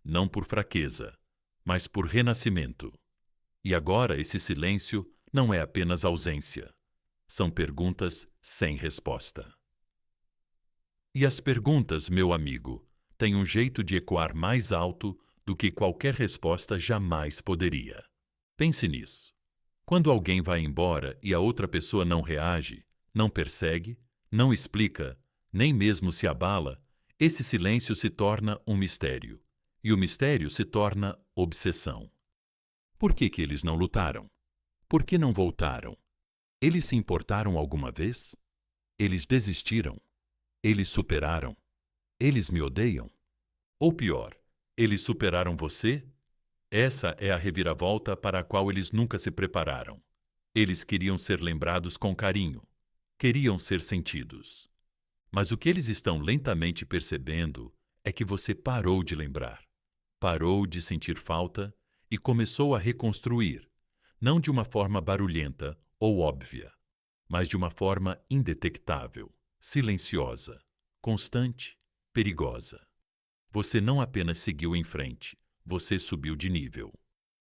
não por fraqueza, mas por renascimento. E agora esse silêncio não é apenas ausência. São perguntas sem resposta. E as perguntas, meu amigo, têm um jeito de ecoar mais alto do que qualquer resposta jamais poderia. Pense nisso. Quando alguém vai embora e a outra pessoa não reage, não persegue, não explica, nem mesmo se abala, esse silêncio se torna um mistério. E o mistério se torna obsessão. Por que eles não lutaram? Por que não voltaram? Eles se importaram alguma vez? Eles desistiram? Eles superaram? Eles me odeiam? Ou pior, eles superaram você? Essa é a reviravolta para a qual eles nunca se prepararam. Eles queriam ser lembrados com carinho. Queriam ser sentidos. Mas o que eles estão lentamente percebendo é que você parou de lembrar. Parou de sentir falta e começou a reconstruir, não de uma forma barulhenta ou óbvia, mas de uma forma indetectável, silenciosa, constante, perigosa. Você não apenas seguiu em frente, você subiu de nível.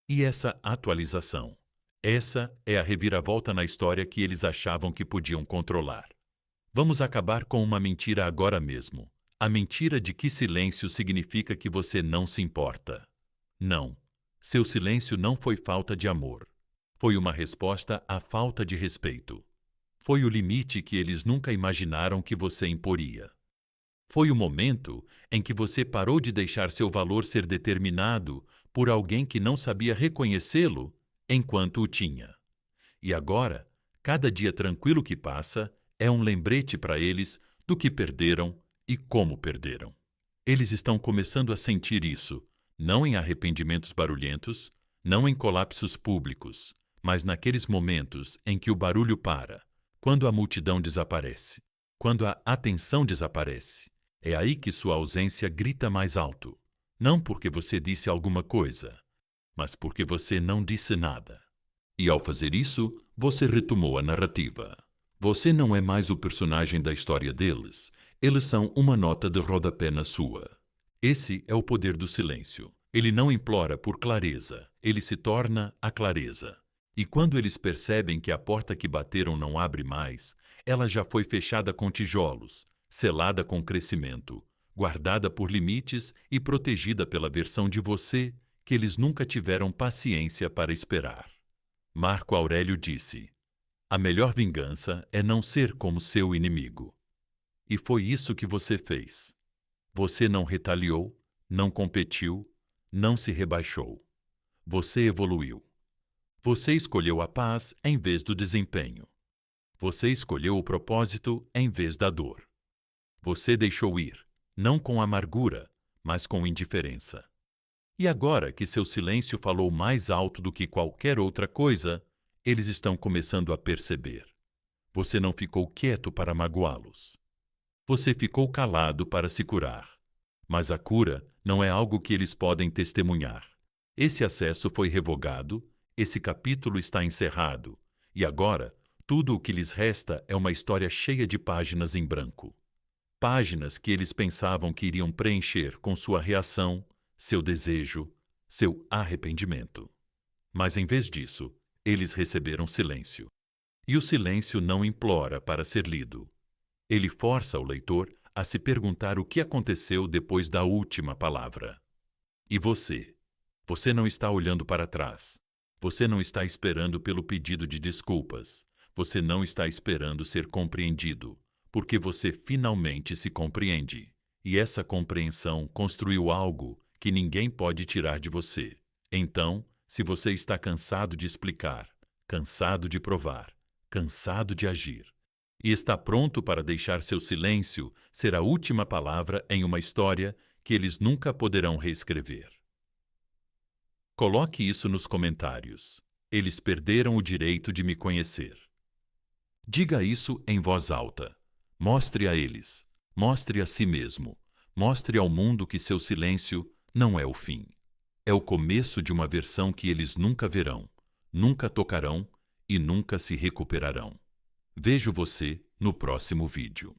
E essa atualização, essa é a reviravolta na história que eles achavam que podiam controlar. Vamos acabar com uma mentira agora mesmo. A mentira de que silêncio significa que você não se importa. Não. Seu silêncio não foi falta de amor. Foi uma resposta à falta de respeito. Foi o limite que eles nunca imaginaram que você imporia. Foi o momento em que você parou de deixar seu valor ser determinado por alguém que não sabia reconhecê-lo enquanto o tinha. E agora, cada dia tranquilo que passa é um lembrete para eles do que perderam e como perderam. Eles estão começando a sentir isso, não em arrependimentos barulhentos, não em colapsos públicos, mas naqueles momentos em que o barulho para, quando a multidão desaparece, quando a atenção desaparece. É aí que sua ausência grita mais alto, não porque você disse alguma coisa, mas porque você não disse nada. E ao fazer isso, você retomou a narrativa. Você não é mais o personagem da história deles, eles são uma nota de rodapé na sua. Esse é o poder do silêncio. Ele não implora por clareza, ele se torna a clareza. E quando eles percebem que a porta que bateram não abre mais, ela já foi fechada com tijolos, selada com crescimento, guardada por limites e protegida pela versão de você que eles nunca tiveram paciência para esperar. Marco Aurélio disse: "A melhor vingança é não ser como seu inimigo." E foi isso que você fez. Você não retaliou, não competiu, não se rebaixou. Você evoluiu. Você escolheu a paz em vez do desempenho. Você escolheu o propósito em vez da dor. Você deixou ir, não com amargura, mas com indiferença. E agora que seu silêncio falou mais alto do que qualquer outra coisa, eles estão começando a perceber. Você não ficou quieto para magoá-los. Você ficou calado para se curar. Mas a cura não é algo que eles podem testemunhar. Esse acesso foi revogado, esse capítulo está encerrado, e agora tudo o que lhes resta é uma história cheia de páginas em branco. Páginas que eles pensavam que iriam preencher com sua reação, seu desejo, seu arrependimento. Mas em vez disso, eles receberam silêncio. E o silêncio não implora para ser lido. Ele força o leitor a se perguntar o que aconteceu depois da última palavra. E você? Você não está olhando para trás. Você não está esperando pelo pedido de desculpas. Você não está esperando ser compreendido, porque você finalmente se compreende. E essa compreensão construiu algo que ninguém pode tirar de você. Então, se você está cansado de explicar, cansado de provar, cansado de agir, e está pronto para deixar seu silêncio ser a última palavra em uma história que eles nunca poderão reescrever. Coloque isso nos comentários. Eles perderam o direito de me conhecer. Diga isso em voz alta. Mostre a eles, mostre a si mesmo, mostre ao mundo que seu silêncio não é o fim. É o começo de uma versão que eles nunca verão, nunca tocarão e nunca se recuperarão. Vejo você no próximo vídeo.